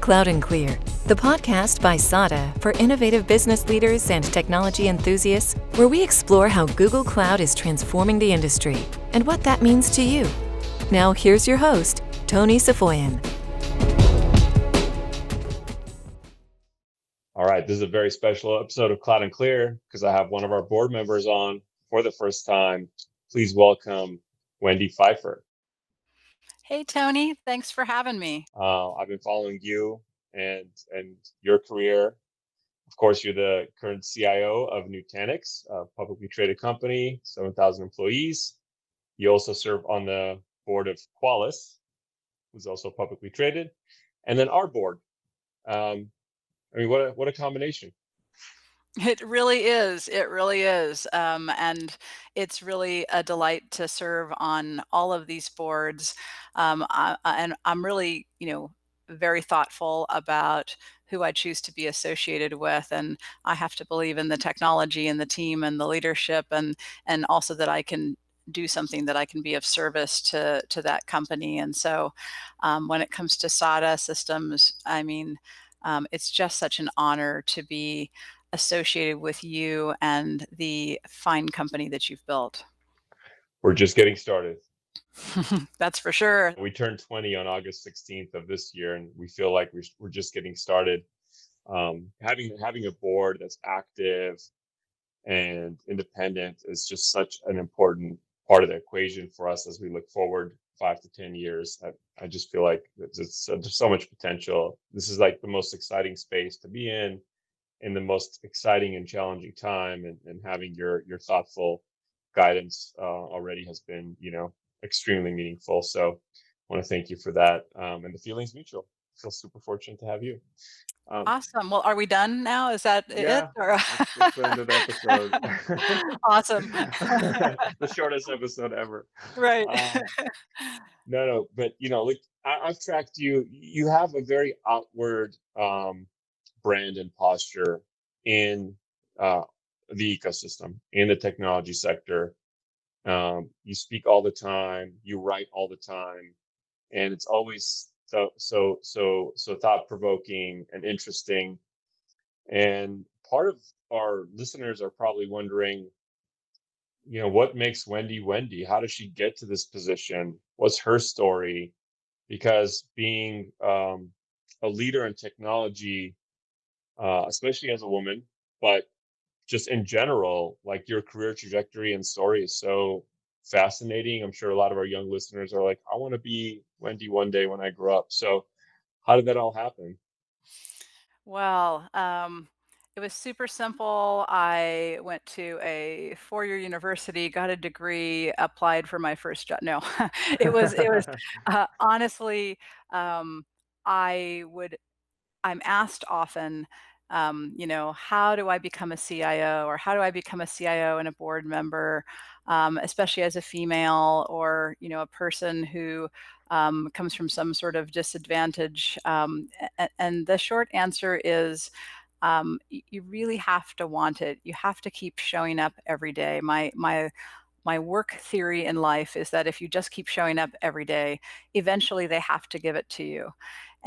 Cloud and Clear, the podcast by SADA for innovative business leaders and technology enthusiasts, where we explore how Google Cloud is transforming the industry and what that means to you. Now here's your host, Tony Safoian. All right, this is a very special episode of Cloud and Clear because I have one of our board members on for the first time. Please welcome Wendy Pfeiffer. Hey, Tony. Thanks for having me. I've been following you and your career. Of course, you're the current CIO of Nutanix, a publicly traded company, 7,000 employees. You also serve on the board of Qualys, who's also publicly traded, and then our board. What a combination. It really is. It really is. And it's really a delight to serve on all of these boards. And I'm really, very thoughtful about who I choose to be associated with. And I have to believe in the technology and the team and the leadership, and also that I can do something that I can be of service to that company. And so when it comes to SADA systems, it's just such an honor to be associated with you and the fine company that you've built. We're just getting started. That's for sure. We turned 20 on August 16th of this year, and we feel like we're just getting started. Having a board that's active and independent is just such an important part of the equation for us as we look forward 5 to 10 years. I just feel like there's so much potential. This is like the most exciting space to be in the most exciting and challenging time, and having your thoughtful guidance already has been, extremely meaningful. So I want to thank you for that. And the feeling's mutual. I feel super fortunate to have you. Awesome. Well, are we done now? Is that Yeah, it? Or... that's the end of the episode. Awesome. The shortest episode ever. Right. No, but I've tracked you. You have a very outward brand and posture in the ecosystem, in the technology sector. You speak all the time, you write all the time, and it's always so thought-provoking and interesting. And part of our listeners are probably wondering, what makes Wendy Wendy? How does she get to this position? What's her story? Because being a leader in technology, especially as a woman, but just in general, like, your career trajectory and story is so fascinating. I'm sure a lot of our young listeners are like, I want to be Wendy one day when I grow up. So how did that all happen? Well, it was super simple. I went to a 4-year university, got a degree, applied for my first job. No, it was honestly, I'm asked often, how do I become a CIO, or how do I become a CIO and a board member, especially as a female, or, a person who comes from some sort of disadvantage. And the short answer is, you really have to want it. You have to keep showing up every day. My work theory in life is that if you just keep showing up every day, eventually they have to give it to you.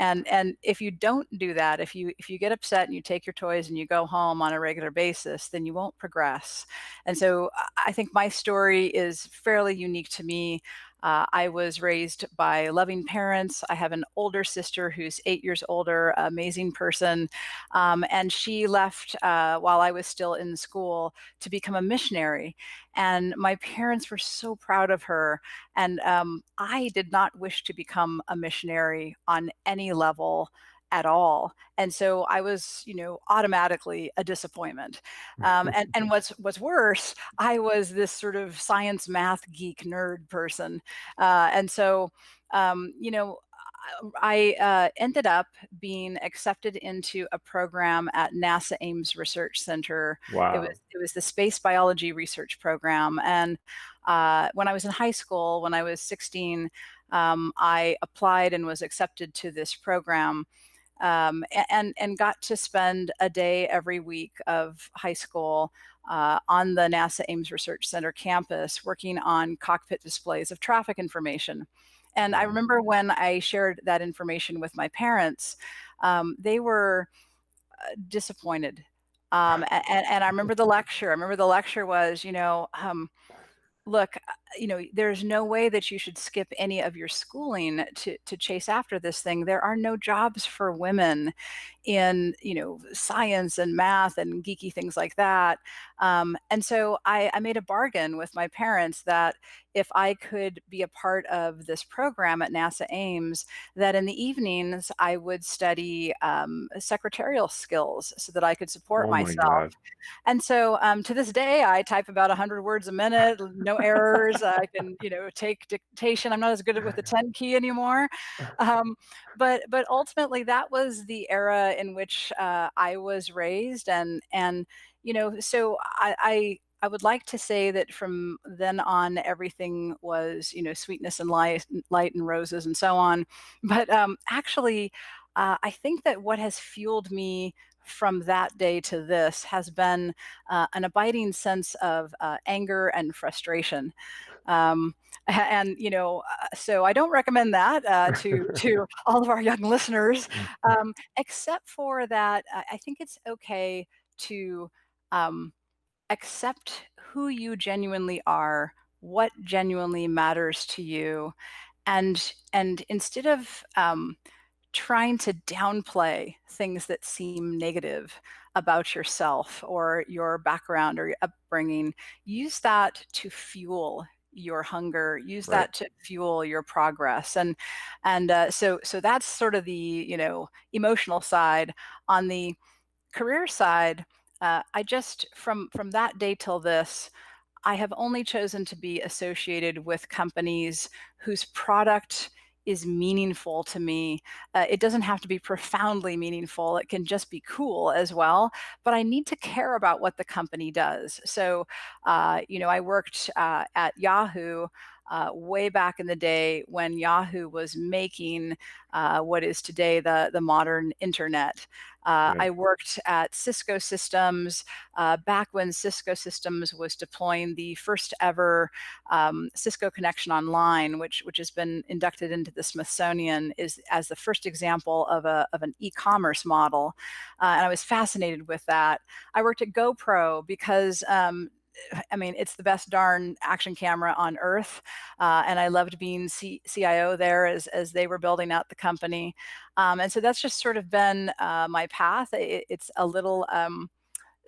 And if you don't do that, if you get upset and you take your toys and you go home on a regular basis, then you won't progress. And so I think my story is fairly unique to me. I was raised by loving parents. I have an older sister who's 8 years older, amazing person. And she left while I was still in school to become a missionary. And my parents were so proud of her. And I did not wish to become a missionary on any level at all. And so I was, automatically a disappointment. And what's worse, I was this sort of science, math geek nerd person. And so, I ended up being accepted into a program at NASA Ames Research Center. Wow. It was the space biology research program. And when I was in high school, when I was 16, I applied and was accepted to this program. And got to spend a day every week of high school on the NASA Ames Research Center campus working on cockpit displays of traffic information. And I remember when I shared that information with my parents, they were disappointed. And I remember the lecture. I remember the lecture was, look, there's no way that you should skip any of your schooling to chase after this thing. There are no jobs for women in, science and math and geeky things like that. And so I made a bargain with my parents that if I could be a part of this program at NASA Ames, that in the evenings I would study secretarial skills so that I could support Oh my myself. God. And so to this day, I type about 100 words a minute, no errors. I can, take dictation. I'm not as good with the 10 key anymore. Um, but ultimately, that was the era in which I was raised, and so I would like to say that from then on, everything was, sweetness and light and roses and so on. But actually, I think that what has fueled me from that day to this has been an abiding sense of anger and frustration. Um, and so I don't recommend that to all of our young listeners, except for that. I think it's okay to um, accept who you genuinely are, what genuinely matters to you, and instead of trying to downplay things that seem negative about yourself or your background or your upbringing, use that to fuel your hunger, use Right. that to fuel your progress. And so that's sort of the emotional side. On the career side, I just from that day till this, I have only chosen to be associated with companies whose product is meaningful to me. It doesn't have to be profoundly meaningful, it can just be cool as well. But I need to care about what the company does. So, I worked at Yahoo. Way back in the day when Yahoo was making what is today the modern internet. Yeah. I worked at Cisco Systems back when Cisco Systems was deploying the first ever Cisco Connection Online, which has been inducted into the Smithsonian is as the first example of an e-commerce model, and I was fascinated with that. I worked at GoPro because. I mean, it's the best darn action camera on earth, and I loved being CIO there as they were building out the company, and so that's just sort of been my path. It's a little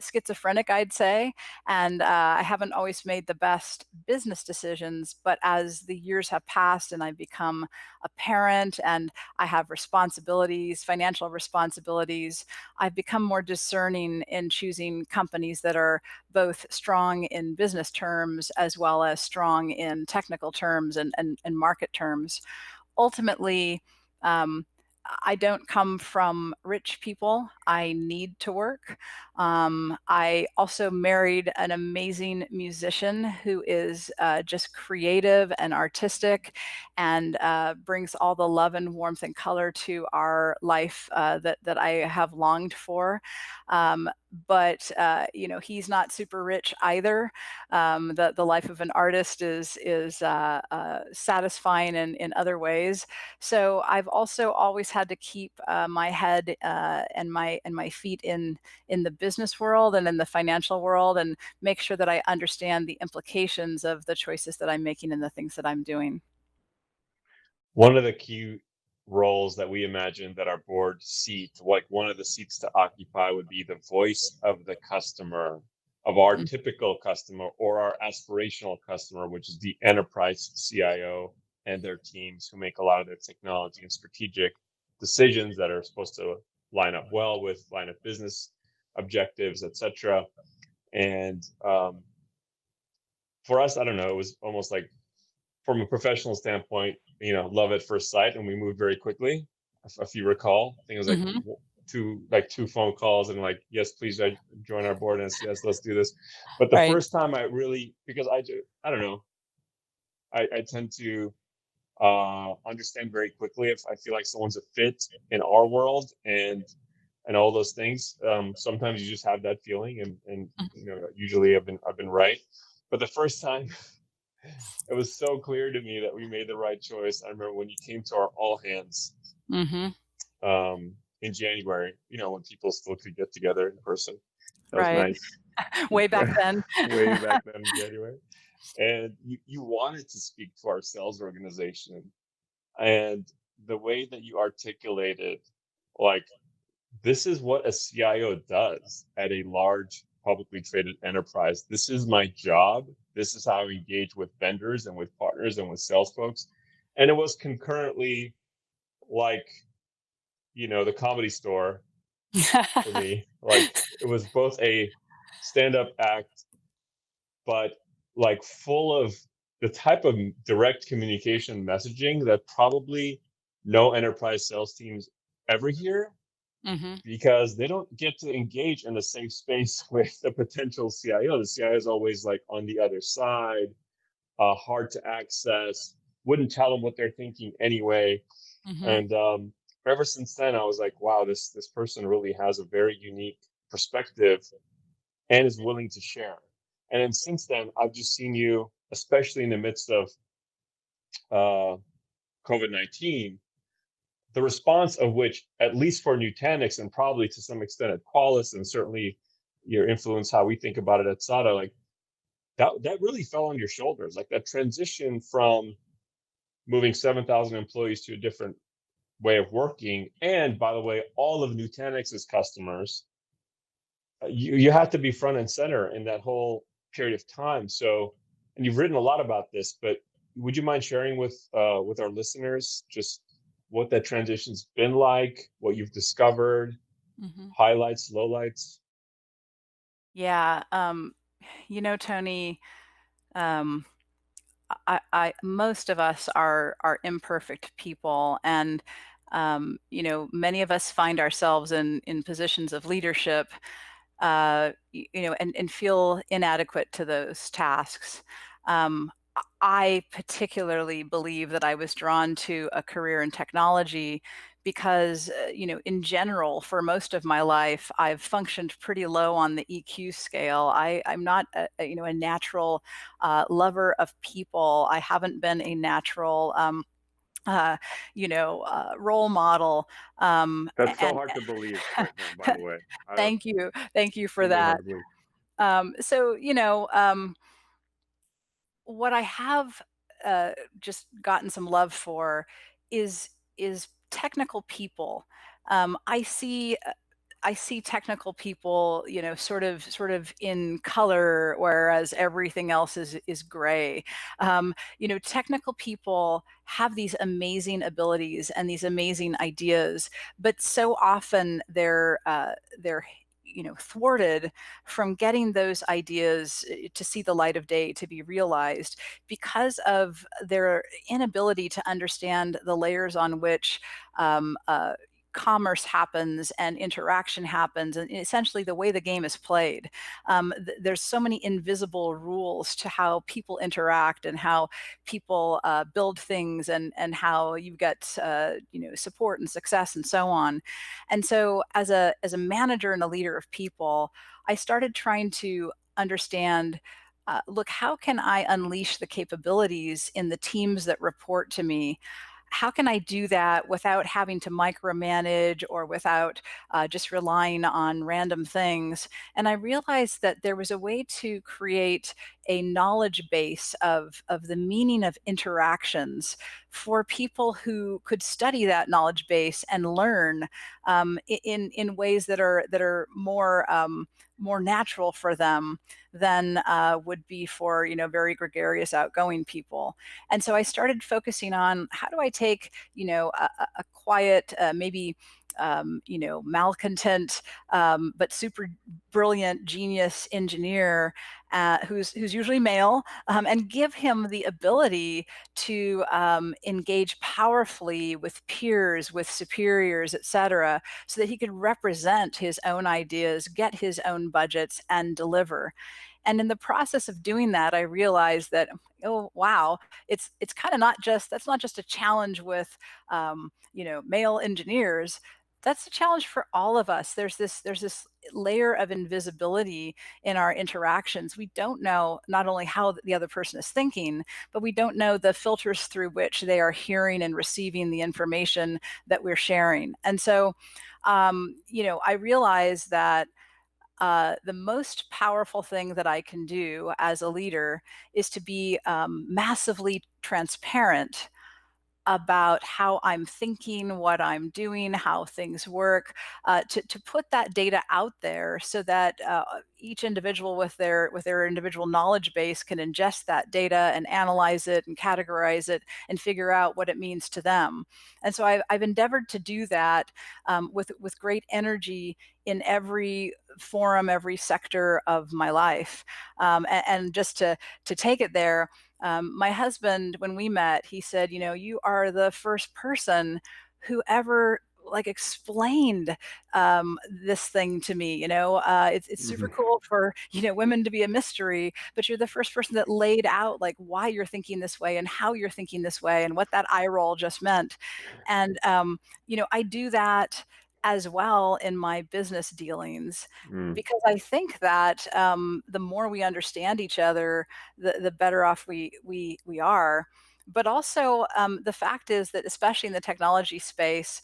schizophrenic, I'd say. And I haven't always made the best business decisions, but as the years have passed and I've become a parent and I have responsibilities, financial responsibilities, I've become more discerning in choosing companies that are both strong in business terms as well as strong in technical terms and market terms. Ultimately, um, I don't come from rich people. I need to work. I also married an amazing musician who is just creative and artistic and brings all the love and warmth and color to our life that I have longed for. But he's not super rich either. The life of an artist is satisfying in other ways. So I've also always had to keep my head and my feet in the business world and in the financial world, and make sure that I understand the implications of the choices that I'm making and the things that I'm doing. One of the key roles that we imagine that our board seat, like one of the seats to occupy, would be the voice of the customer, of our Mm. typical customer or our aspirational customer, which is the enterprise CIO and their teams who make a lot of their technology and strategic decisions that are supposed to line up well with line of business objectives, etc. And for us, I don't know, it was almost like from a professional standpoint, love at first sight, and we moved very quickly. If you recall, I think it was like Mhm. two phone calls and like, yes, please join our board, and yes, let's do this. But the Right. first time I really, because I don't know, I tend to understand very quickly if I feel like someone's a fit in our world and all those things. Sometimes you just have that feeling, and Mhm. usually I've been right. But the first time It was so clear to me that we made the right choice. I remember when you came to our all hands Mm-hmm. in January, when people still could get together in person. That was Right. nice. Way back then. Way back then in January. And you wanted to speak to our sales organization. And the way that you articulated, like, this is what a CIO does at a large publicly traded enterprise. This is my job. This is how I engage with vendors and with partners and with sales folks. And it was concurrently like, the Comedy Store for me. Like, it was both a stand-up act, but like full of the type of direct communication messaging that probably no enterprise sales teams ever hear, Mm-hmm. because they don't get to engage in a safe space with the potential CIO. The CIO is always like on the other side, hard to access, wouldn't tell them what they're thinking anyway. Mm-hmm. And ever since then, I was like, wow, this person really has a very unique perspective and is willing to share. And then since then, I've just seen you, especially in the midst of uh, COVID-19, the response of which, at least for Nutanix and probably to some extent at Qualys, and certainly your influence, how we think about it at SADA, like that really fell on your shoulders. Like that transition from moving 7,000 employees to a different way of working. And by the way, all of Nutanix's customers, you have to be front and center in that whole period of time. So, and you've written a lot about this, but would you mind sharing with our listeners just what that transition's been like, what you've discovered, Mm-hmm. highlights, lowlights? Yeah. Tony, um, most of us are imperfect people, and many of us find ourselves in positions of leadership, and feel inadequate to those tasks. I particularly believe that I was drawn to a career in technology because, in general, for most of my life, I've functioned pretty low on the EQ scale. I'm not, a natural lover of people. I haven't been a natural, role model. That's so And hard to believe right now, by the way. thank you for Extremely hard that. to believe. So, what I have just gotten some love for is technical people. Um, I see I see technical people, sort of in color, whereas everything else is gray. Technical people have these amazing abilities and these amazing ideas, but so often they're thwarted from getting those ideas to see the light of day, to be realized, because of their inability to understand the layers on which um, uh, commerce happens and interaction happens, and essentially the way the game is played. There's so many invisible rules to how people interact and how people build things, and how you get support and success and so on. And so, as a manager and a leader of people, I started trying to understand. Look, how can I unleash the capabilities in the teams that report to me? How can I do that without having to micromanage, or without just relying on random things? And I realized that there was a way to create a knowledge base of the meaning of interactions for people who could study that knowledge base and learn in ways that are more natural for them than would be for very gregarious, outgoing people. And so I started focusing on, how do I take, a quiet, maybe, malcontent, but super brilliant genius engineer, who's usually male, and give him the ability to engage powerfully with peers, with superiors, et cetera, so that he could represent his own ideas, get his own budgets, and deliver. And in the process of doing that, I realized that, oh wow, it's kind of not just that's not just a challenge with male engineers. That's a challenge for all of us. There's this layer of invisibility in our interactions. We don't know not only how the other person is thinking, but we don't know the filters through which they are hearing and receiving the information that we're sharing. And so, I realize that the most powerful thing that I can do as a leader is to be massively transparent about how I'm thinking, what I'm doing, how things work, to put that data out there so that each individual with their individual knowledge base can ingest that data and analyze it and categorize it and figure out what it means to them. And so I've endeavored to do that with great energy in every forum, every sector of my life, and just to take it there, my husband, when we met, he said, you are the first person who ever like explained this thing to me. It's super Mhm. cool for women to be a mystery, but you're the first person that laid out like why you're thinking this way and how you're thinking this way and what that eye roll just meant. And I do that as well in my business dealings Mm. because I think that the more we understand each other, the better off we are. But also, the fact is that, especially in the technology space,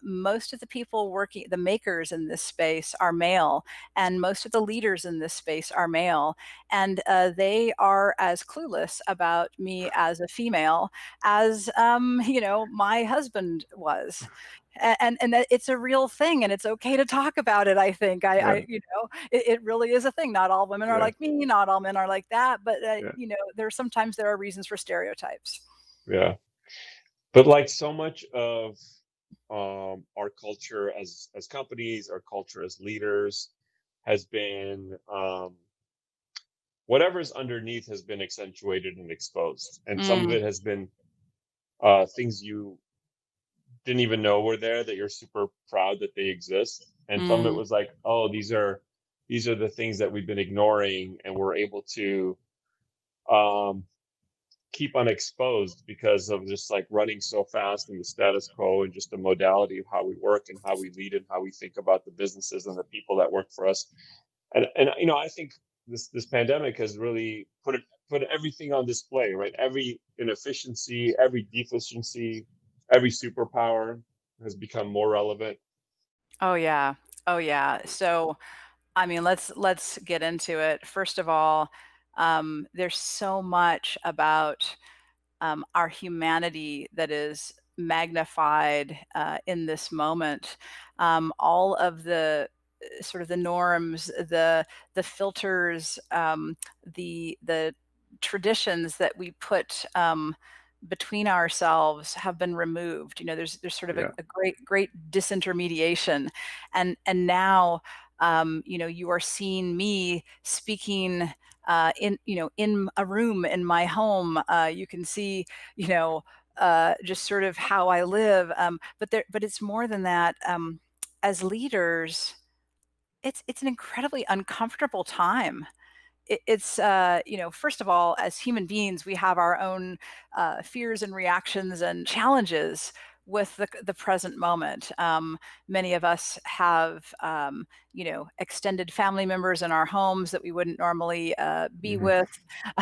most of the people working, the makers in this space, are male, and most of the leaders in this space are male, and they are as clueless about me as a female as my husband was. And that it's a real thing, and it's okay to talk about it. I think Yeah, it really is a thing. Not all women are yeah, like me, not all men are like that, but yeah, there are reasons for stereotypes. yeah. But like so much of our culture as companies, our culture as leaders, has been whatever's underneath has been accentuated and exposed, and some of Mm, it has been things you didn't even know were there that you're super proud that they exist, and some of it mm. was like, oh, these are the things that we've been ignoring, and we're able to um, keep unexposed because of just like running so fast in the status quo and just the modality of how we work and how we lead and how we think about the businesses and the people that work for us. And I think this pandemic has really put everything on display, right? Every inefficiency, every deficiency, every superpower has become more relevant. Oh yeah. Oh yeah. So I mean, let's get into it. First of all, there's so much about our humanity that is magnified in this moment. All of the sort of the norms, the filters, the traditions that we put between ourselves have been removed. There's sort of a, Yeah. a great disintermediation, and now you are seeing me speaking in a room in my home. You can see, you know, just sort of how I live. But it's more than that. As leaders, it's an incredibly uncomfortable time. First of all, as human beings, we have our own fears and reactions and challenges with the present moment. Many of us have, extended family members in our homes that we wouldn't normally be Hmm. with.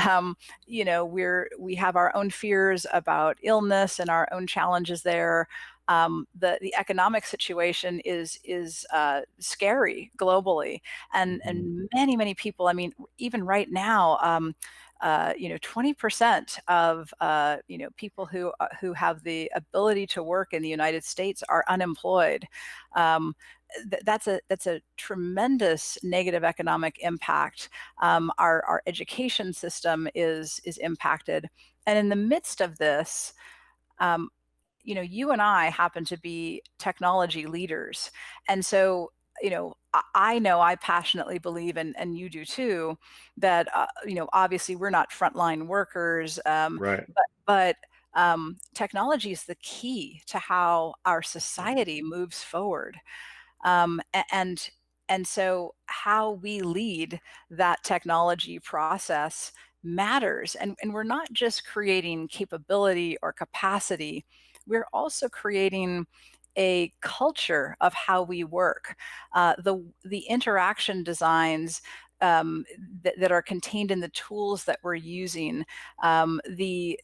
Um, we have our own fears about illness and our own challenges there. The economic situation is scary globally, Hmm. and many people. I mean, even right now, 20% of people who have the ability to work in the United States are unemployed. Um, that's a tremendous negative economic impact. Our education system is impacted, and in the midst of this, um, you and I happen to be technology leaders. And so, I know I passionately believe, and you do too, that, obviously we're not frontline workers, Right. but technology is the key to how our Yeah. society moves forward. And so how we lead that technology process matters. And we're not just creating capability or capacity, we're also creating a culture of how we work. The interaction designs that are contained in the tools that we're using, the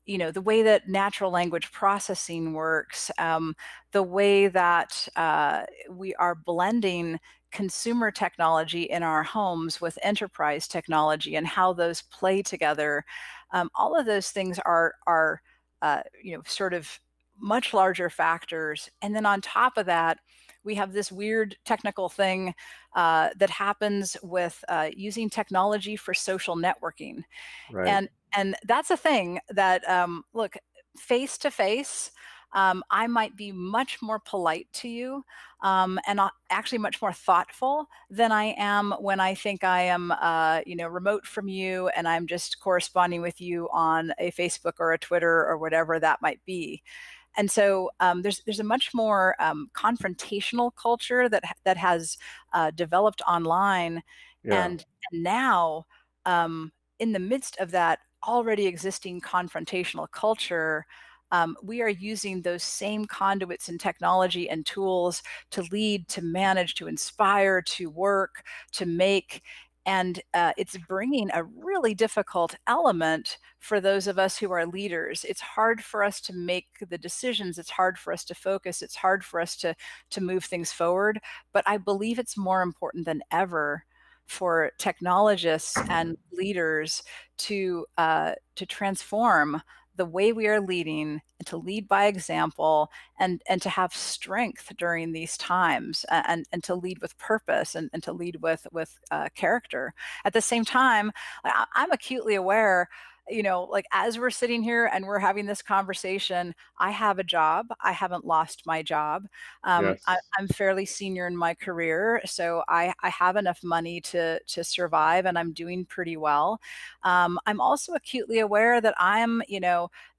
the way that natural language processing works, the way that we are blending consumer technology in our homes with enterprise technology and how those play together. All of those things are sort of much larger factors. And then on top of that, we have this weird technical thing that happens with using technology for social networking. Right. And that's a thing that, look, face to face, I might be much more polite to you, and actually much more thoughtful than I am when I think I am, remote from you and I'm just corresponding with you on a Facebook or a Twitter or whatever that might be. And so there's a much more confrontational culture that has developed online, Yeah. and now, in the midst of that already existing confrontational culture, we are using those same conduits and technology and tools to lead, to manage, to inspire, to work, to make. And it's bringing a really difficult element for those of us who are leaders. It's hard for us to make the decisions. It's hard for us to focus. It's hard for us to move things forward. But I believe it's more important than ever for technologists and leaders to transform the way we are leading, and to lead by example, and to have strength during these times, and to lead with purpose, and to lead with character. At the same time, I'm acutely aware, like as we're sitting here and we're having this conversation, I have a job. I haven't lost my job. Yes. I'm fairly senior in my career, so I have enough money to survive, and I'm doing pretty well. I'm also acutely aware that I'm,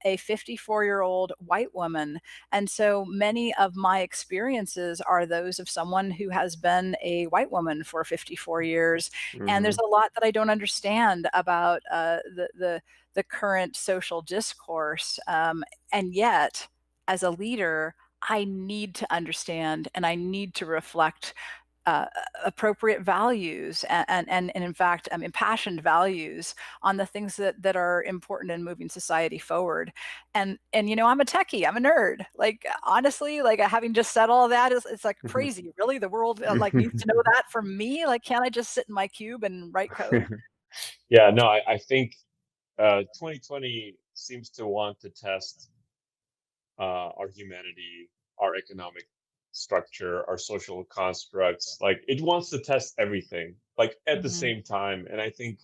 a 54-year-old white woman, and so many of my experiences are those of someone who has been a white woman for 54 years, and Hmm. there's a lot that I don't understand about the current social discourse, and yet, as a leader, I need to understand and I need to reflect uh, appropriate values, and in fact, impassioned values on the things that are important in moving society forward. And I'm a techie, I'm a nerd. Like honestly, like having just said all of that, is it's like crazy. Really, the world like needs to know that from me. Like, can't I just sit in my cube and write code? Yeah, no, I think 2020 seems to want to test our humanity, our economic structure, our social constructs. Like it wants to test everything, like at the Mhm. same time. And I think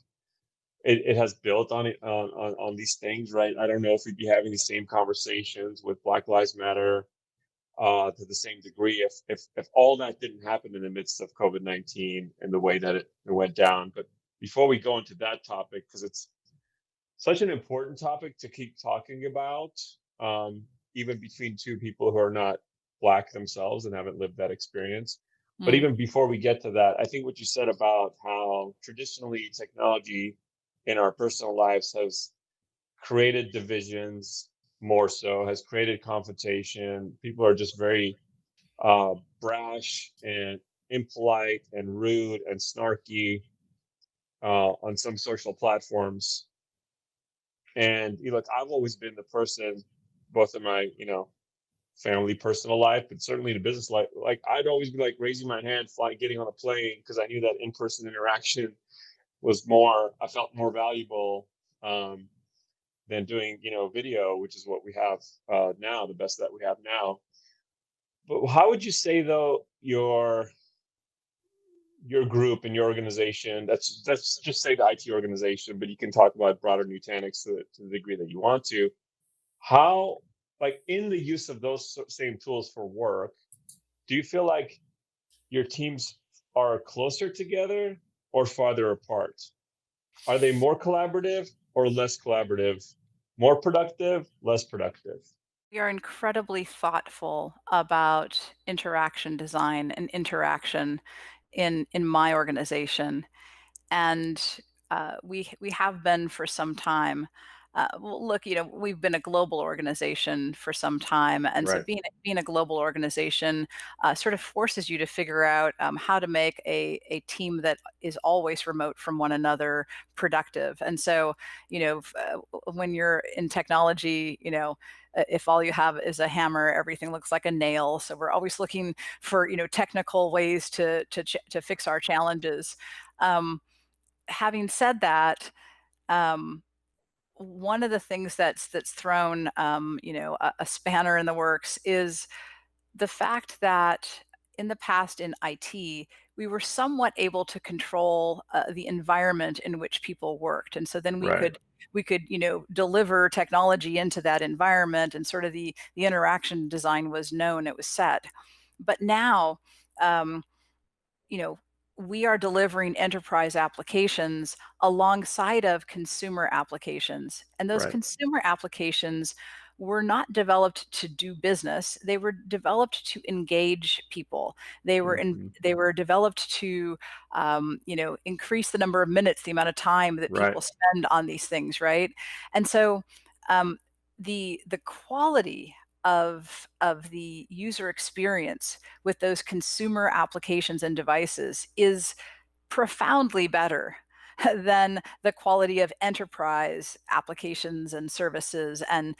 it has built on it on these things, right? I don't know if we'd be having the same conversations with Black Lives Matter to the same degree if all that didn't happen in the midst of COVID-19 and the way that it went down. But before we go into that topic, because it's such an important topic to keep talking about, even between two people who are not Black themselves and haven't lived that experience. But Mm. even before we get to that, I think what you said about how traditionally technology in our personal lives has created divisions, more so, has created confrontation. People are just very brash and impolite and rude and snarky on some social platforms. And look, I've always been the person, both in my family, personal life, but certainly in the business life. Like I'd always be like raising my hand, flying, getting on a plane, because I knew that in-person interaction was more. I felt more valuable than doing video, which is what we have now, the best that we have now. But how would you say though your group and your organization, let's just say the IT organization, but you can talk about broader Nutanix to the degree that you want to, how, like in the use of those same tools for work, do you feel like your teams are closer together or farther apart? Are they more collaborative or less collaborative? More productive, less productive? We are incredibly thoughtful about interaction design and interaction in my organization, and we have been for some time. well, look, we've been a global organization for some time, and so Right. being a global organization sort of forces you to figure out how to make a team that is always remote from one another productive. And so, when you're in technology, if all you have is a hammer, everything looks like a nail. So we're always looking for technical ways to fix our challenges. Um, Having said that, um, one of the things that's thrown a spanner in the works is the fact that in the past in IT, we were somewhat able to control the environment in which people worked, and so then Right. we could deliver technology into that environment, and sort of the interaction design was known, it was set. But now, um, you know, we are delivering enterprise applications alongside of consumer applications. And those Right. consumer applications were not developed to do business. They were developed to engage people. Hmm. They were developed to increase the number of minutes, the amount of time that Right. people spend on these things, right? And so um, the quality of the user experience with those consumer applications and devices is profoundly better than the quality of enterprise applications and services and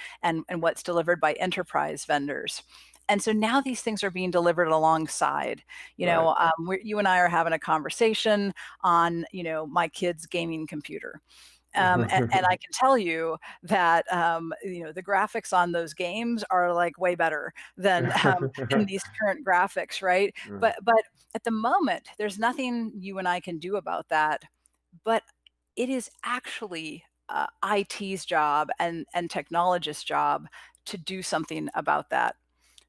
what's delivered by enterprise vendors. And so now these things are being delivered alongside. Right. You and I are having a conversation on my kid's gaming computer, and I can tell you that the graphics on those games are like way better than these current graphics, right? But at the moment, there's nothing you and I can do about that. But it is actually IT's job and technologists' job to do something about that.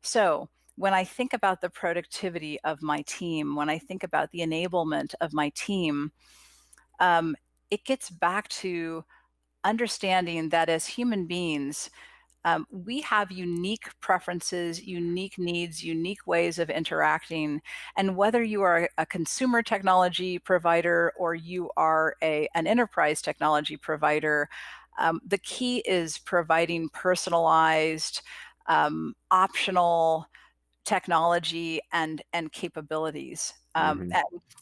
So when I think about the productivity of my team, when I think about the enablement of my team, um, it gets back to understanding that as human beings, we have unique preferences, unique needs, unique ways of interacting. And whether you are a consumer technology provider or you are an enterprise technology provider, the key is providing personalized, optional technology and capabilities. Hmm.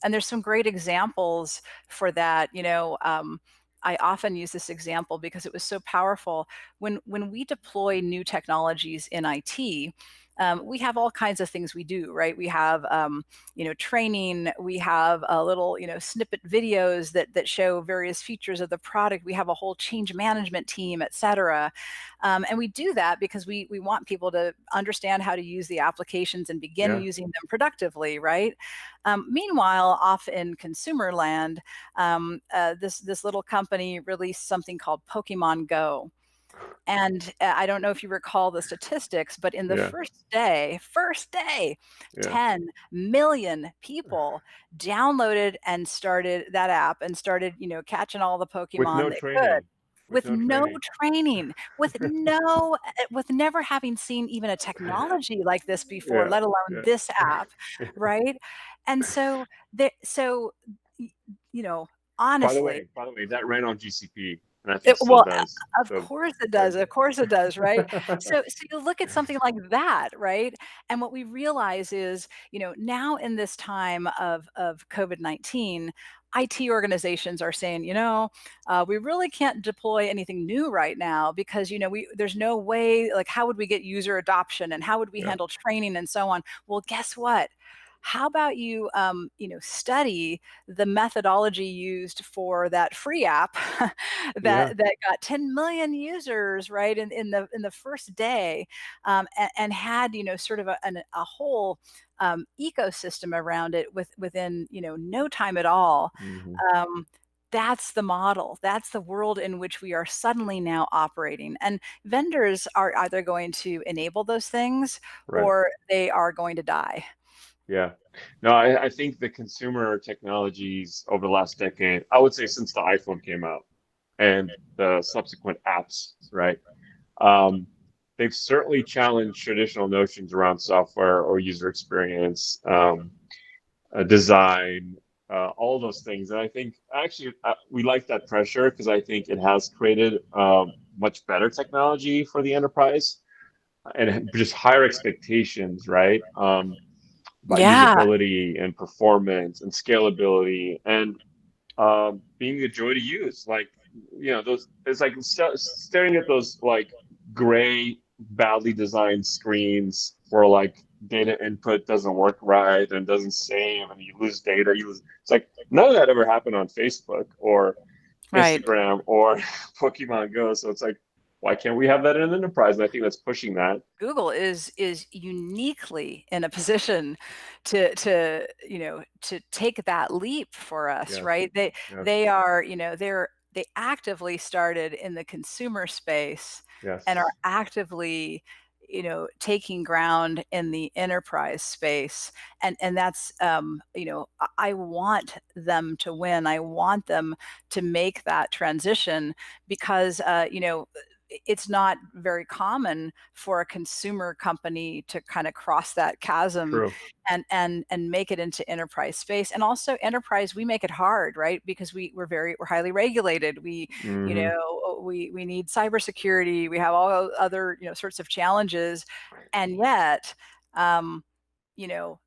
And there's some great examples for that. I often use this example because it was so powerful. When we deploy new technologies in IT, we have all kinds of things we do, right? We have training. We have a little snippet videos that show various features of the product. We have a whole change management team, et cetera. And we do that because we want people to understand how to use the applications and begin Yeah. using them productively, right? Meanwhile, off in consumer land, this little company released something called Pokemon Go. And I don't know if you recall the statistics, but in the Yeah. first day, Yeah. 10 million people downloaded and started that app and started, catching all the With Pokemon no they could training. With with no no training. training, with never having seen even a technology like this before, Yeah. let alone Yeah. this app, right? And so, y- you know, honestly, By the way, that ran on GCP, and I think it, still well, does. of So, course it good. does. Of course it does, right? So you look at something like that, right? And what we realize is, now in this time of COVID-19, IT organizations are saying, we really can't deploy anything new right now because, there's no way, like, how would we get user adoption and how would we Yeah. handle training and so on? Well, guess what? How about you, study the methodology used for that free app Yeah. that got 10 million users, right, in the first day, and had sort of a whole ecosystem around it within no time at all. Hmm. Um, that's the model. That's the world in which we are suddenly now operating. And vendors are either going to enable those things Right. or they are going to die. Yeah. No, I think the consumer technologies over the last decade, I would say since the iPhone came out and the subsequent apps, right? Um, they've certainly challenged traditional notions around software or user experience, design, all those things. And I think actually we like that pressure because I think it has created much better technology for the enterprise and just higher expectations, right? About Yeah. usability and performance and scalability and being a joy to use. Like, those, it's like staring at those like gray, badly designed screens where like data input doesn't work right and doesn't save and you lose data. It's like none of that ever happened on Facebook or Right. Instagram or Pokemon Go. So it's like, why can't we have that in an enterprise? And I think that's pushing that. Google is uniquely in a position to take that leap for us, Yes. right? They Yes. they are, they actively started in the consumer space and Yes. are actively, taking ground in the enterprise space. And that's, I want them to win. I want them to make that transition because, it's not very common for a consumer company to kind of cross that chasm True. and make it into enterprise space. And also enterprise, we make it hard, right? Because we're highly regulated. Hmm. We need cybersecurity. We have all other, sorts of challenges. And yet,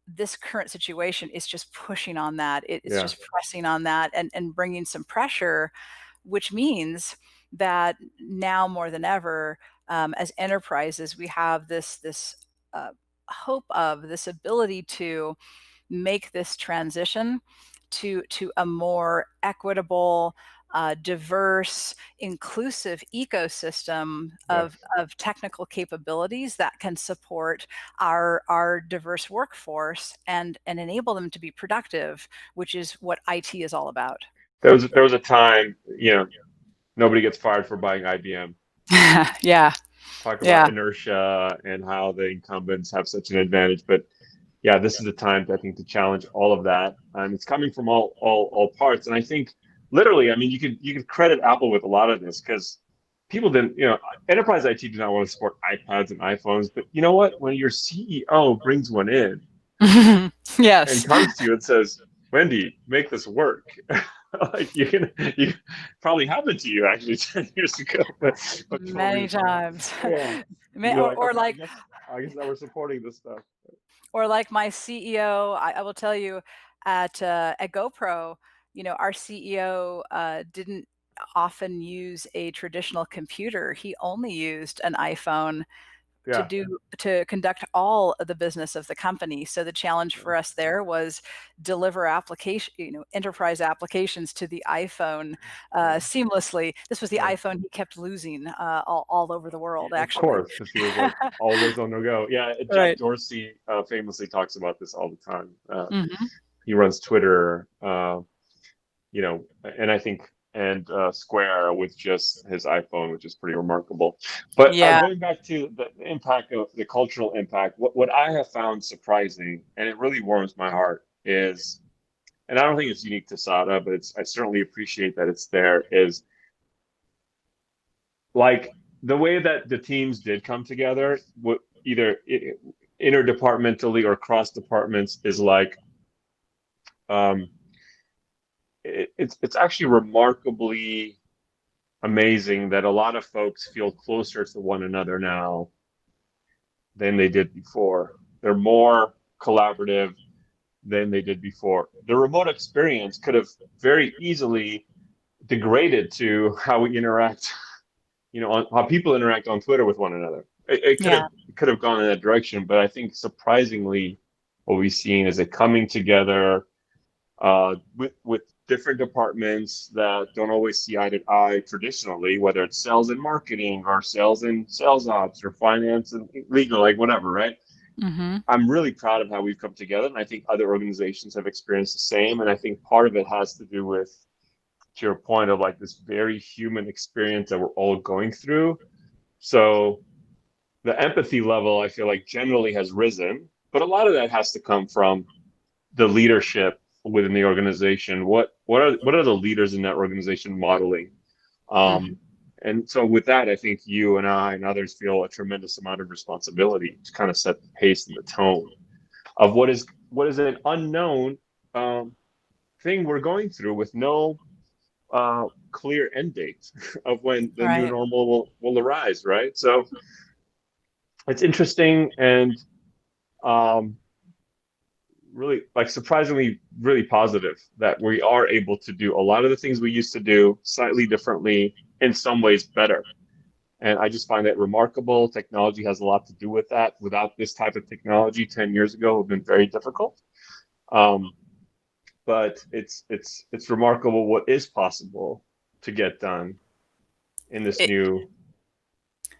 this current situation is just pushing on that. It's Yeah. just pressing on that and bringing some pressure, which means that now more than ever, as enterprises, we have this uh, hope of this ability to make this transition to a more equitable, diverse, inclusive ecosystem Yes. of technical capabilities that can support our diverse workforce and enable them to be productive, which is what IT is all about. There was a time, nobody gets fired for buying IBM. Yeah, Talk about yeah. inertia and how the incumbents have such an advantage. But yeah, this is the time, I think, to challenge all of that. And it's coming from all parts. And I think literally, I mean, you could credit Apple with a lot of this because people didn't, enterprise IT did not want to support iPads and iPhones. But you know what? When your CEO brings one in and Yes, comes to you and says, Wendy, make this work. Like you probably happened to you actually 10 years ago, but told me many to say, times. yeah. Ma- You're or, like, or okay, I like guess I guess that we're supporting this stuff. or like my CEO, I will tell you, at GoPro, our CEO didn't often use a traditional computer. He only used an iPhone Yeah. to conduct all of the business of the company. So the challenge Yeah. for us there was deliver enterprise applications to the iPhone Yeah. seamlessly. This was the Yeah. iPhone he kept losing all over the world, Of actually. course, because he was like always on the go. Yeah, Jack Right. Dorsey famously talks about this all the time. Hmm. He runs Twitter, and I think Square with just his iPhone, which is pretty remarkable. But Yeah. going back to the impact of the cultural impact, what I have found surprising, and it really warms my heart, is, and I don't think it's unique to SADA, but I certainly appreciate that it's there, is like the way that the teams did come together, either interdepartmentally or cross departments, is like um, it's actually remarkably amazing that a lot of folks feel closer to one another now than they did before. They're more collaborative than they did before. The remote experience could have very easily degraded to how we interact, on how people interact on Twitter with one another. Yeah. It could have gone in that direction, but I think surprisingly, what we've seen is a coming together with different departments that don't always see eye to eye traditionally, whether it's sales and marketing or sales and sales ops or finance and legal, like whatever, right? Hmm. I'm really proud of how we've come together, and I think other organizations have experienced the same. And I think part of it has to do with, to your point, of like this very human experience that we're all going through. So the empathy level, I feel like, generally has risen, but a lot of that has to come from the leadership within the organization. What are the leaders in that organization modeling? Hmm. Um, and so with that, I think you and I and others feel a tremendous amount of responsibility to kind of set the pace and the tone of what is an unknown thing we're going through with no clear end date of when the new Right. normal will arise, right? So it's interesting and really, like, surprisingly really positive that we are able to do a lot of the things we used to do slightly differently, in some ways better. And I just find that remarkable. Technology has a lot to do with that. Without this type of technology 10 years ago, it would have been very difficult. But it's remarkable what is possible to get done in this It, new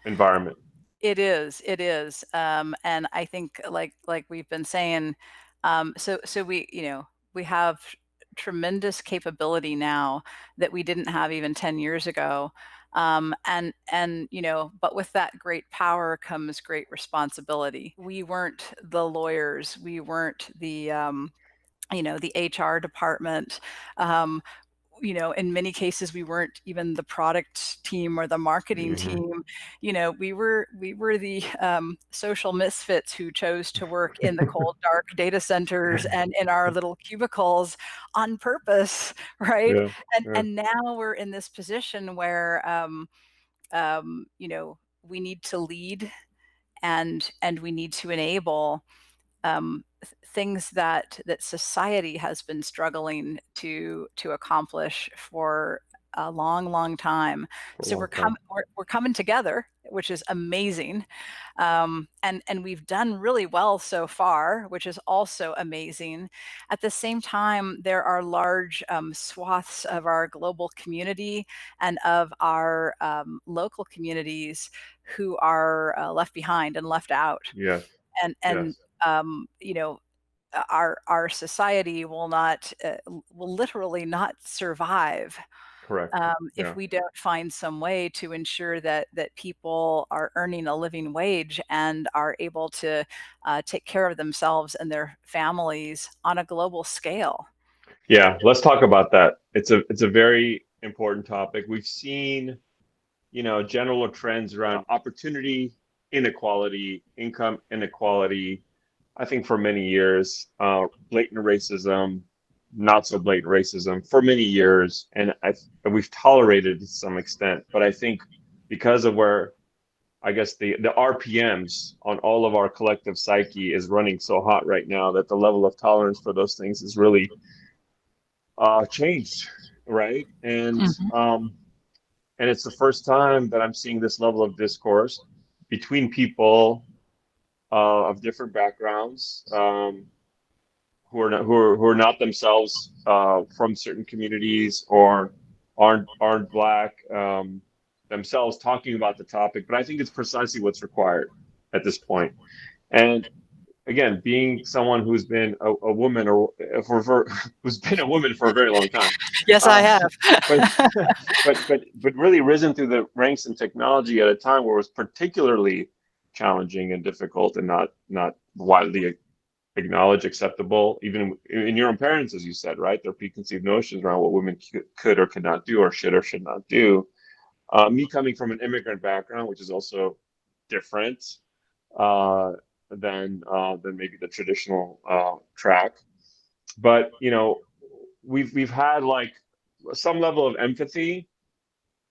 environment. it is. And I think like we've been saying, so we, we have tremendous capability now that we didn't have even 10 years ago. And but with that great power comes great responsibility. We weren't the lawyers, we weren't the HR department. Um, in many cases, we weren't even the product team or the marketing Mm-hmm. team. We were the social misfits who chose to work in the cold, dark data centers and in our little cubicles on purpose, right? Yeah, And yeah, and now we're in this position where we need to lead and we need to enable things that society has been struggling to accomplish for a long, long time. for a So long time. we're coming together, which is amazing, and we've done really well so far, which is also amazing. At the same time, there are large swaths of our global community and of our local communities who are left behind and left out, Yes, and yes, our society will literally not survive correct. if Yeah. we don't find some way to ensure that people are earning a living wage and are able to take care of themselves and their families on a global scale. Yeah, let's talk about that. It's a very important topic. We've seen, general trends around opportunity inequality, income inequality, I think for many years, blatant racism, not so blatant racism for many years, and we've tolerated it to some extent. But I think because of where I guess the RPMs on all of our collective psyche is running so hot right now that the level of tolerance for those things is really changed, right? Mhm. And it's the first time that I'm seeing this level of discourse between people of different backgrounds, who are not themselves from certain communities or aren't black, themselves, talking about the topic. But I think it's precisely what's required at this point. And again, being someone who's been a woman, or who's been a woman for a very long time, Yes, I uh, have. but but really risen through the ranks in technology at a time where it was particularly challenging and difficult and not widely acknowledged, acceptable, even in your own parents, as you said, right? There are preconceived notions around what women could or could not do, or should not do. Me coming from an immigrant background, which is also different uh, than maybe the traditional track, but we've had like some level of empathy,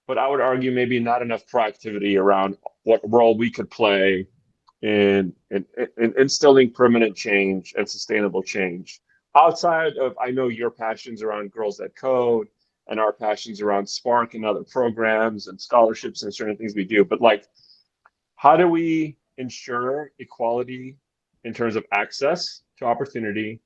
but I would argue maybe not enough proactivity around what role we could play in instilling permanent change and sustainable change. Outside of, I know your passions around Girls That Code and our passions around Spark and other programs and scholarships and certain things we do, but like, how do we ensure equality in terms of access to opportunity,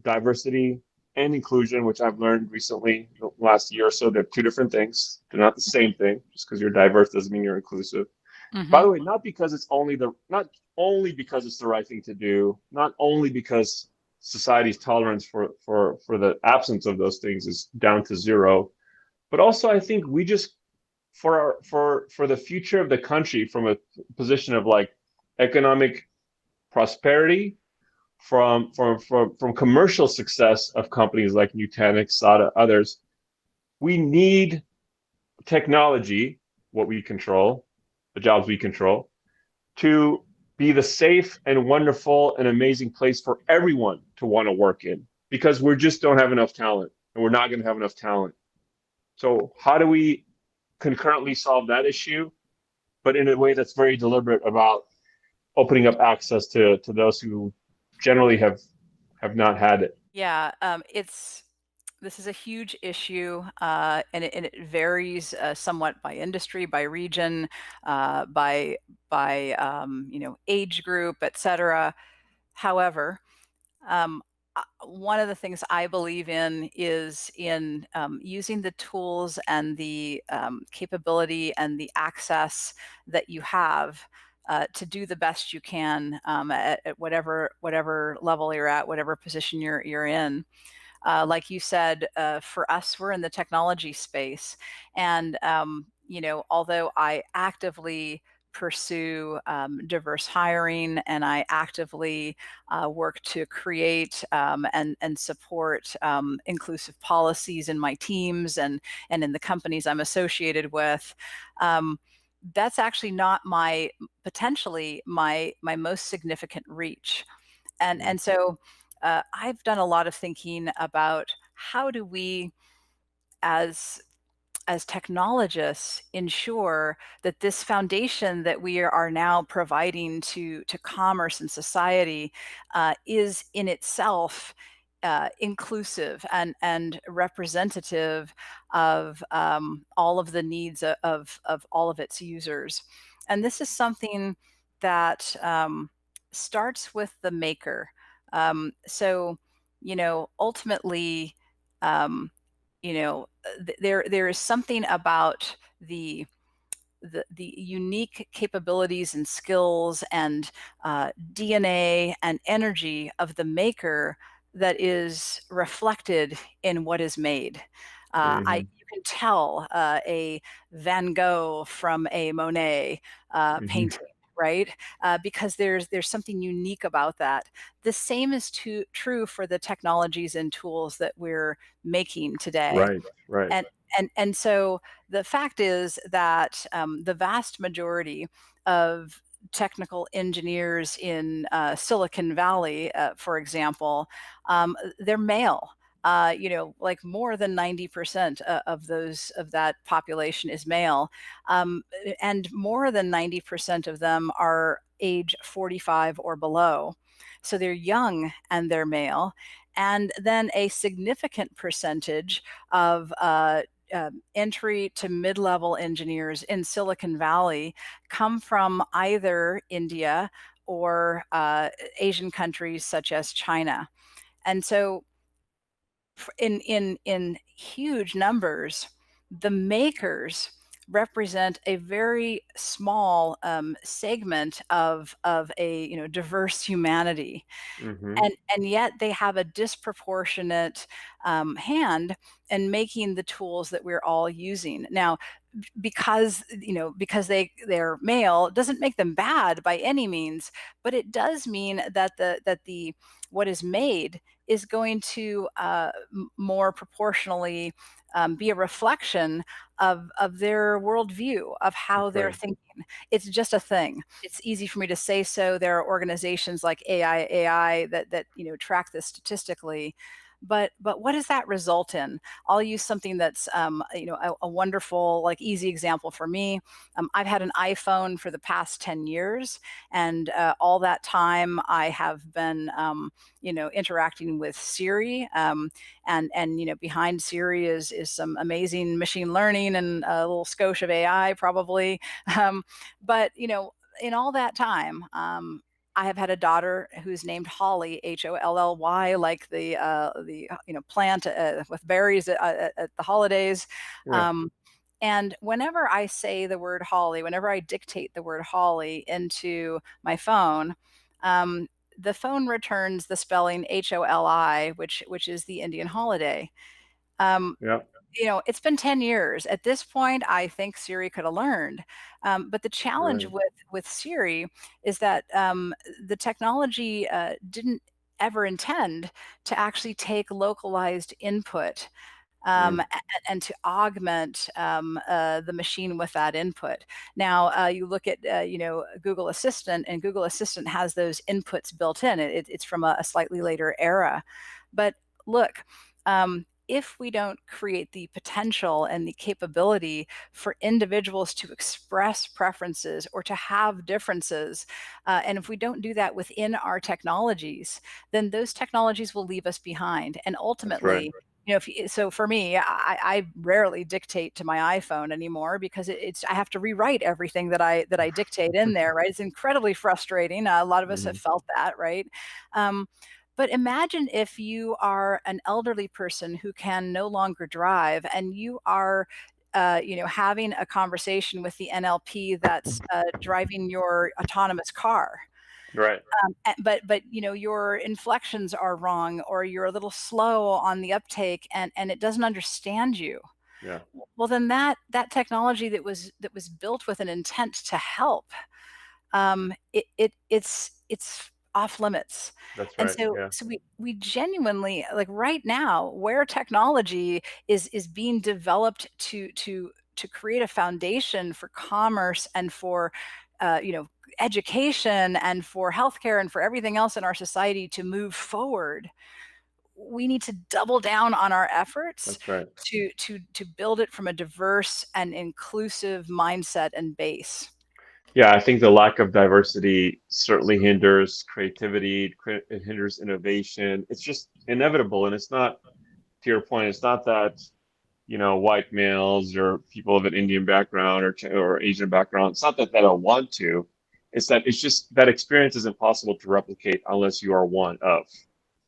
diversity, and inclusion, which I've learned recently, the last year or so, they're two different things. They're not the same thing. Just because you're diverse doesn't mean you're inclusive. By Hmm. the way, not only because it's the right thing to do, not only because society's tolerance for the absence of those things is down to zero, but also I think we just, for the future of the country, from a position of like economic prosperity, from commercial success of companies like Nutanix, SADA, others, we need technology, what we control, the jobs we control, to be the safe and wonderful and amazing place for everyone to want to work in, because we just don't have enough talent, and we're not going to have enough talent So how do we concurrently solve that issue, but in a way that's very deliberate about opening up access to those who generally have not had it? Yeah, this is a huge issue, and it varies somewhat by industry, by region, by age group, et cetera. However, one of the things I believe in is in using the tools and the capability and the access that you have to do the best you can at whatever level you're at, whatever position you're in. Like you said, for us, we're in the technology space. And, although I actively pursue diverse hiring and I actively work to create and support inclusive policies in my teams and in the companies I'm associated with, um, that's actually not my potentially my most significant reach. And so I've done a lot of thinking about how do we, as technologists, ensure that this foundation that we are now providing to commerce and society is in itself inclusive and representative of all of the needs of all of its users. And this is something that starts with the maker. So, ultimately, um, there is something about the unique capabilities and skills and DNA and energy of the maker that is reflected in what is made. Mm-hmm. You can tell a Van Gogh from a Monet Mm-hmm. painting, right? Because there's something unique about that. The same is true for the technologies and tools that we're making today. Right, right. And so the fact is that the vast majority of technical engineers in Silicon Valley, for example, they're male. Like more than 90% of that population is male, and more than 90% of them are age 45 or below. So they're young and they're male, and then a significant percentage of entry to mid-level engineers in Silicon Valley come from either India or Asian countries such as China. And so in huge numbers, the makers represent a very small segment of a diverse humanity, Mm-hmm. and yet they have a disproportionate hand in making the tools that we're all using now. Because they're male doesn't make them bad by any means, but it does mean that the what is made is going to more proportionally be a reflection of their worldview, of how That's they're right. thinking. It's just a thing. It's easy for me to say so. There are organizations like AI that track this statistically. But what does that result in? I'll use something that's a wonderful, like, easy example for me. I've had an iPhone for the past 10 years, and all that time I have been interacting with Siri, and behind Siri is some amazing machine learning and a little skosh of AI probably. But in all that time, I have had a daughter who's named Holly, Holly, like the plant with berries at the holidays. Yeah. Um, and whenever I say the word Holly, whenever I dictate the word Holly into my phone, um, the phone returns the spelling Holi, which is the Indian holiday. Um, Yeah. it's been 10 years. At this point, I think Siri could have learned. But the challenge Right. with Siri is that the technology didn't ever intend to actually take localized input Mm. and to augment the machine with that input. Now, you look at Google Assistant, and Google Assistant has those inputs built in. It's from a slightly later era, but look. if we don't create the potential and the capability for individuals to express preferences or to have differences, and if we don't do that within our technologies, then those technologies will leave us behind. And That's right. ultimately, so for me, I rarely dictate to my iPhone anymore because it's I have to rewrite everything that I dictate in there, right? It's incredibly frustrating. A lot of us have felt that, right? Um, but imagine if you are an elderly person who can no longer drive, and you are having a conversation with the NLP that's driving your autonomous car. Right. But your inflections are wrong, or you're a little slow on the uptake, and it doesn't understand you. Yeah. Well, then that technology that was built with an intent to help, it's off limits. That's And right. so Yeah. so we genuinely, like, right now, where technology is being developed to create a foundation for commerce and for education and for healthcare and for everything else in our society to move forward, we need to double down on our efforts That's right. to build it from a diverse and inclusive mindset and base. Yeah, I think the lack of diversity certainly hinders creativity, it hinders innovation. It's just inevitable. And it's not, to your point, it's not that, white males or people of an Indian background or Asian background, it's not that they don't want to. It's that it's just that experience is impossible to replicate unless you are one of.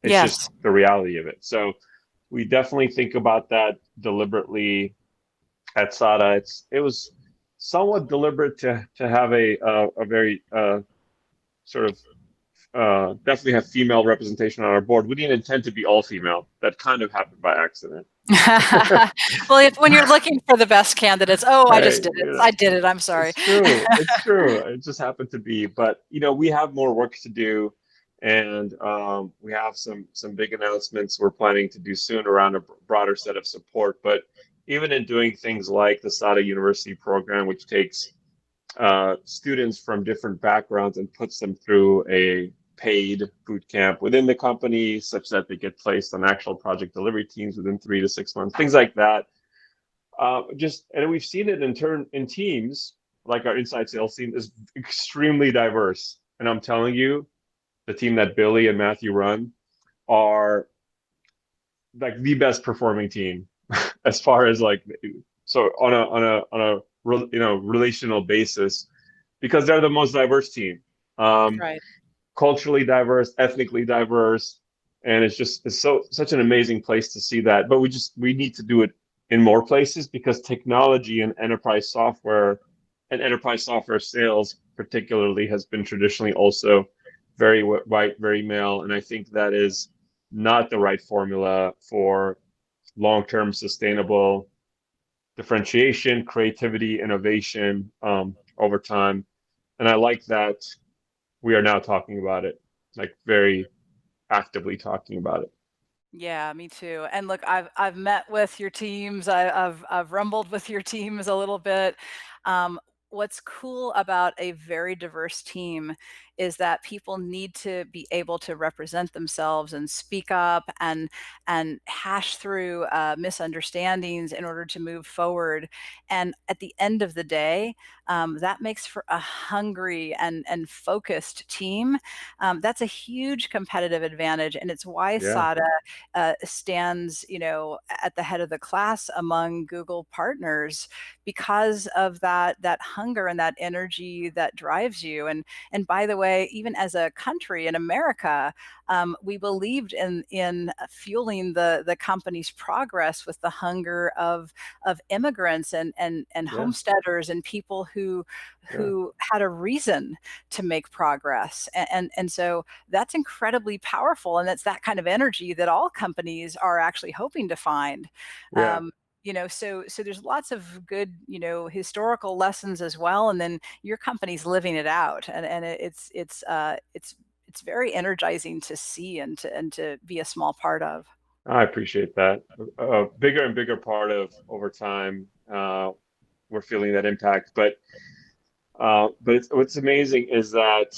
It's just Yes. the reality of it. So we definitely think about that deliberately at SADA. It was somewhat deliberate to have a very sort of definitely have female representation on our board. We didn't intend to be all female. That kind of happened by accident. Well, when you're looking for the best candidates, oh, I just Hey, did it. I did it. I'm sorry. it's true. It's true. It just happened to be. But we have more work to do, and we have some big announcements we're planning to do soon around a broader set of support. But even in doing things like the SADA University program, which takes students from different backgrounds and puts them through a paid boot camp within the company, such that they get placed on actual project delivery teams within 3 to 6 months, things like that. And we've seen it in teams, like our inside sales team is extremely diverse. And I'm telling you, the team that Billy and Matthew run are like the best performing team as far as like, so on a relational basis, because they're the most diverse team, Right. culturally diverse, ethnically diverse, and it's such an amazing place to see that. But we need to do it in more places, because technology and enterprise software sales particularly has been traditionally also very white, very male, and I think that is not the right formula for long-term sustainable differentiation, creativity, innovation over time. And I like that we are now talking about it, like very actively talking about it. Yeah, me too. And look, I've met with your teams. I've rumbled with your teams a little bit. Um, what's cool about a very diverse team is that people need to be able to represent themselves and speak up and hash through misunderstandings in order to move forward. And at the end of the day, that makes for a hungry and focused team. That's a huge competitive advantage, and it's why Yeah, SADA stands, at the head of the class among Google partners, because of that hunger and that energy that drives you. And by the way, even as a country in America, we believed in fueling the company's progress with the hunger of immigrants and yeah, homesteaders and people who yeah, had a reason to make progress. And so that's incredibly powerful, and it's that kind of energy that all companies are actually hoping to find. yeah. So there's lots of good, historical lessons as well, and then your company's living it out, and it's very energizing to see and to be a small part of. I appreciate that. A bigger and bigger part of over time, we're feeling that impact. But what's amazing is that,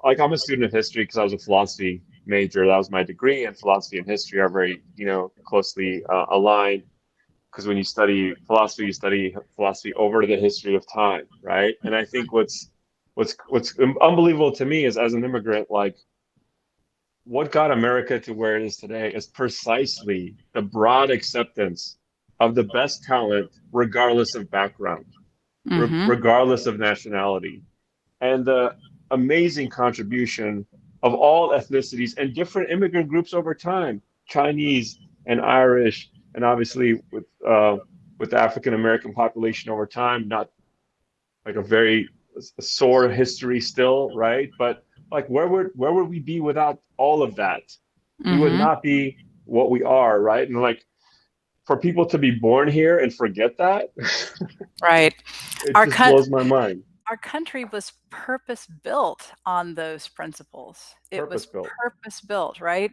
like, I'm a student of history because I was a philosophy major. That was my degree, and philosophy and history are very, closely aligned. Because when you study philosophy, you study philosophy over the history of time, right? And I think what's unbelievable to me is, as an immigrant, like, what got America to where it is today is precisely the broad acceptance of the best talent, regardless of background, Mm-hmm. regardless of nationality, and the amazing contribution of all ethnicities and different immigrant groups over time, Chinese and Irish, and obviously with the African American population over time, not like a very sore history still, right? But like, where would we be without all of that? We would Mm-hmm. not be what we are, right? And like, for people to be born here and forget that, Right. it Our just coun blows my mind. our country was purpose built on those principles. It Purpose was built. purpose built, right?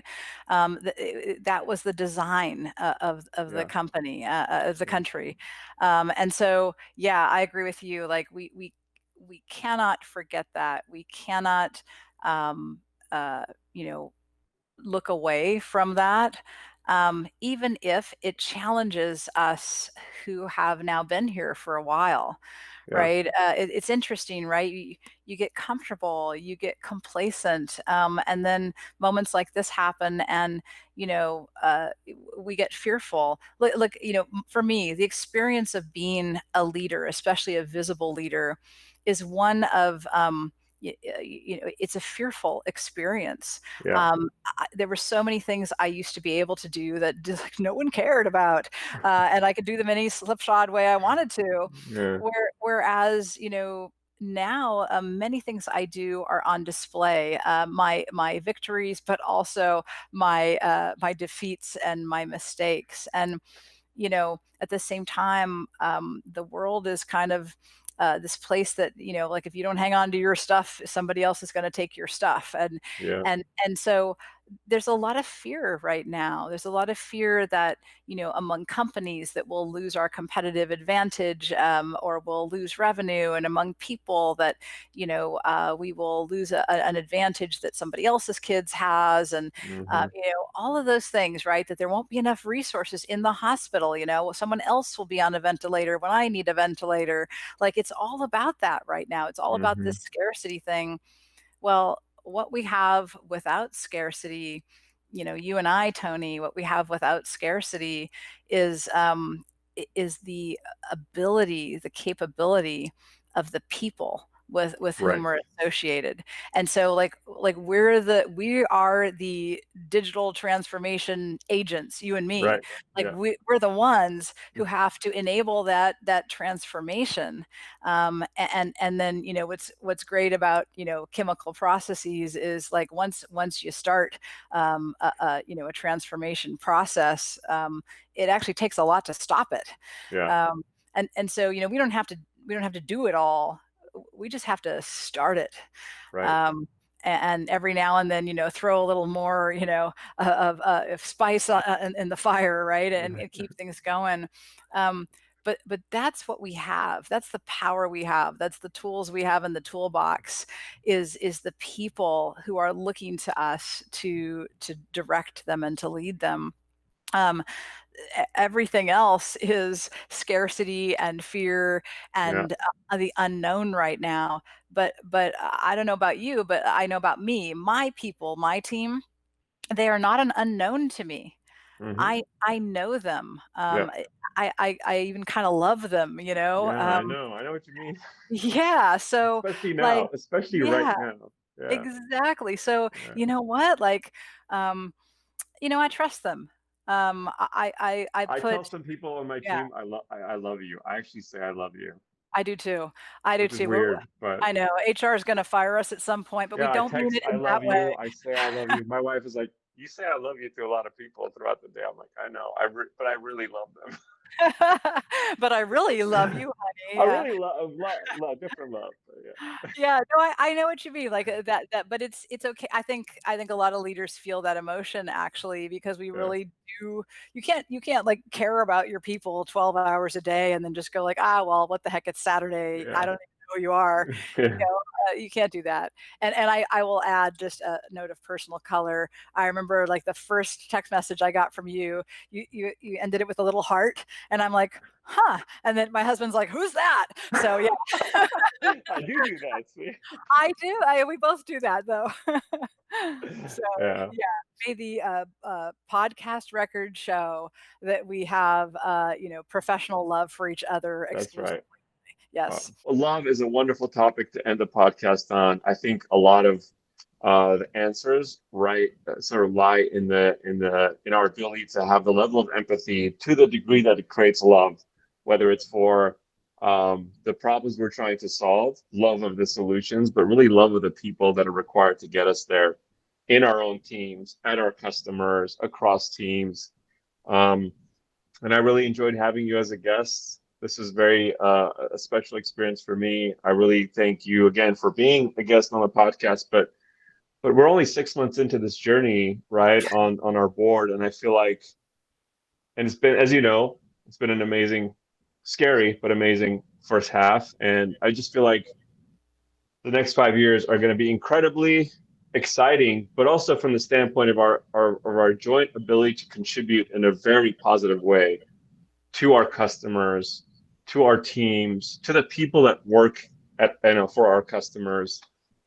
That was the design of the Yeah. company, of the Yeah. country. And so, yeah, I agree with you. Like we cannot forget that. We cannot, um, uh, you know, look away from that, even if it challenges us who have now been here for a while, Yeah. right? It's interesting, right? You get comfortable, you get complacent, and then moments like this happen, and we get fearful. Look, for me, the experience of being a leader, especially a visible leader, is one of it's a fearful experience. Yeah. There were so many things I used to be able to do that just, like, no one cared about, and I could do them any slipshod way I wanted to. Yeah. Whereas, now, many things I do are on display. My victories, but also my defeats and my mistakes. And at the same time, the world is kind of this place that, like, if you don't hang on to your stuff, somebody else is going to take your stuff. Yeah. And so there's a lot of fear right now. There's a lot of fear that, among companies, that we'll lose our competitive advantage, or we'll lose revenue, and among people that, we will lose an advantage that somebody else's kids has. And Hmm. all of those things, right? That there won't be enough resources in the hospital. Someone else will be on a ventilator when I need a ventilator. Like, it's all about that right now. It's all about Hmm. this scarcity thing. Well, what we have without scarcity, you and I, Tony, what we have without scarcity is is the ability, the capability of the people with whom Right. we're associated. And so, like we are the digital transformation agents, you and me. Right. Like, Yeah. we're the ones who have to enable that transformation. And then, what's great about, chemical processes is, like, once you start, a transformation process, it actually takes a lot to stop it. Yeah. And so, we don't have to do it all. We just have to start it. Right. um, and every now and then, throw a little more, of spice in the fire, right? And keep things going. um, but that's what we have. That's the power we have. That's the tools we have in the toolbox. Is the people who are looking to us to direct them and to lead them. um, Everything else is scarcity and fear Yeah. and the unknown right now. But I don't know about you, but I know about me. My people, my team, they are not an unknown to me. Hmm. I know them. Yeah. I even kind of love them. Yeah. I know. I know what you mean. Yeah. So, Especially like, now. Especially right yeah, now. Yeah. exactly. So, Yeah. you know what? Like, um, I trust them. I I tell put some people on my Yeah. team, I love you. I actually say I love you, I do too. I do which is too. But weird, but I know HR is gonna fire us at some point, but we yeah, I don't mean text it I in that love way. you. I say I love you. My wife is like, you say I love you to a lot of people throughout the day. I'm like, I know. But I really love them. But I really love you, honey. I really love different love. But yeah. Yeah, no, I know what you mean, like, that, but it's okay. I think a lot of leaders feel that emotion, actually, because we Yeah. really do. You can't, like, care about your people 12 hours a day and then just go like, "Ah, well, what the heck, it's Saturday. I Yeah. don't even know who you are." You Yeah. know? You can't do that. And I will add just a note of personal color. I remember like the first text message I got from you, you ended it with a little heart, and I'm like, huh. And then my husband's like, who's that? So yeah, I do that. See? I do. We both do that though. So Yeah, yeah, may the podcast record show that we have, professional love for each other that's exclusively. right. Yes. Love is a wonderful topic to end the podcast on. I think a lot of the answers, right, sort of lie in our ability to have the level of empathy to the degree that it creates love, whether it's for the problems we're trying to solve, love of the solutions, but really love of the people that are required to get us there in our own teams, at our customers, across teams. And I really enjoyed having you as a guest. This is very a special experience for me. I really thank you again for being a guest on the podcast, but we're only 6 months into this journey, right, on our board, and I feel like, and it's been, as you know, it's been an amazing, scary but amazing first half, and I just feel like the next 5 years are going to be incredibly exciting, but also from the standpoint of our joint ability to contribute in a very positive way to our customers, to our teams, to the people that work for our customers,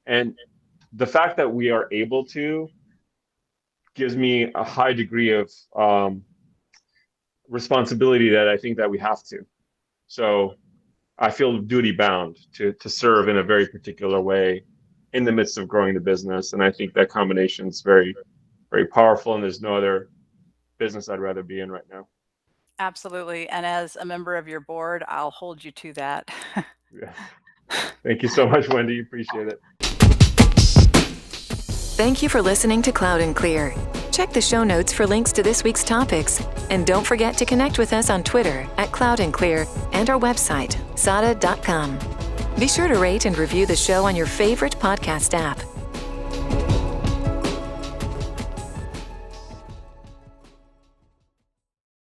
and the fact that we are able to gives me a high degree of responsibility that I think that we have to. So I feel duty bound to serve in a very particular way in the midst of growing the business. And I think that combination is very, very powerful. And there's no other business I'd rather be in right now. Absolutely. And as a member of your board, I'll hold you to that. Yes. Thank you so much, Wendy. Appreciate it. Thank you for listening to Cloud and Clear. Check the show notes for links to this week's topics. And don't forget to connect with us on Twitter @CloudandClear and our website, sada.com. Be sure to rate and review the show on your favorite podcast app.